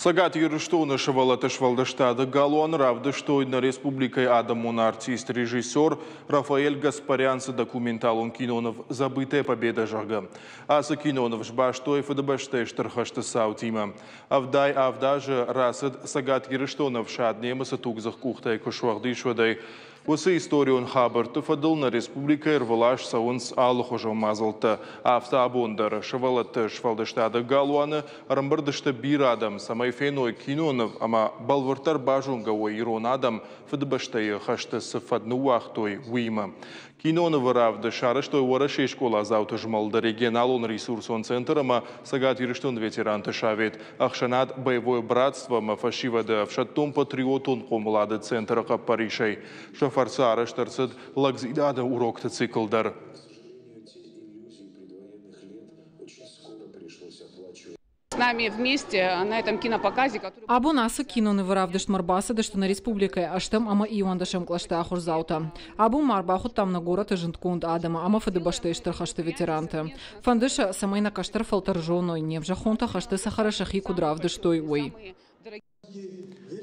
Сагат Юрыштуны Швалдыштады Галуан Равдыштойна Республикой Адамун артист, режиссер Рафаэль Гаспарянцы документалун кинонов «Забытая победа жага». Асы кинонов жбаштой фадабаштай штархашты саутима. Авдай же расад Сагат Юрыштунов шаднемы сатугзах кухтай кушвагдышвадай. Осы историю хабарты фадыл на республика Ирвалаш саунс аллахужа мазалты. Автобондар Швалаты Швалдыштады Галуаны Рамбардышты бир адам самай феной кинонов, ама балвартар бажунга ой ирон адам фадбаштай хашты сыфадны уахтой уйма. Кинонов равды шарыштой уарашей школа зауты жмалды регионалун ресурсон центр, ама Сагат Юрыштун ветеранты шавет. Ахшанат боевое братство ма фашивады вшаттон патриотун комлады центра Паришей. Шафарца араштарцыд лагзидады урокты циклдар. С нами вместе на этом кинопоказе, который... Абу насы киноны выравдыш марбасы, да что на республике аштам ама иондашам клашта ахурзаута. Абу марбахут там на город и жинткунд адама, ама фадыбашты штархашты ветеранты. Фандыша самай на каштар фалтаржоной, невжа хунта хашты сахарашахи кудравдыш той ой.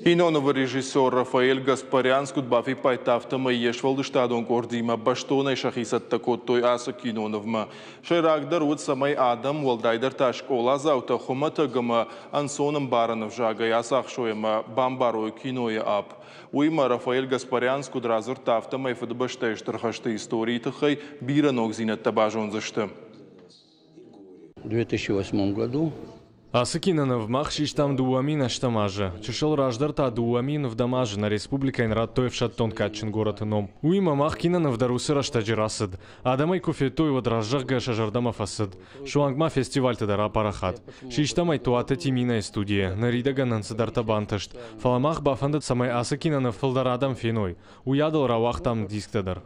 Киноновый режиссер Рафаэль Гаспарянский бафи пайтафтама ешвалдыштадон гордима баштоной шахисат такот той аса киноновма. Шайрагдар вот самай адам валдайдар ташкола заута хуматагама ансоном баранов жага ясахшоема бамбарой киноя ап. Уйма Рафаэль Гаспарянский дразыр тафтама и фадбаштай штархашты истории тахай биранок зинат табажон зашты. В 2008 году Асыкинаны в махшиштам дуамин аштамажа. Чешел раждар та дуамин в дамаже на республика инрад той в шаттон катчин город ином. Уима махкинаны в дарусы раштаджирасад. Адамай кофе той в дражжага шажардама фасад. Шуангма фестиваль тадара парахат. Шиштамай туата тимина студия. Наридага нансадарта банташт. Фаламах бафандат самай асыкинаны в фалдарадам феной. Уядал равах там диск тадар.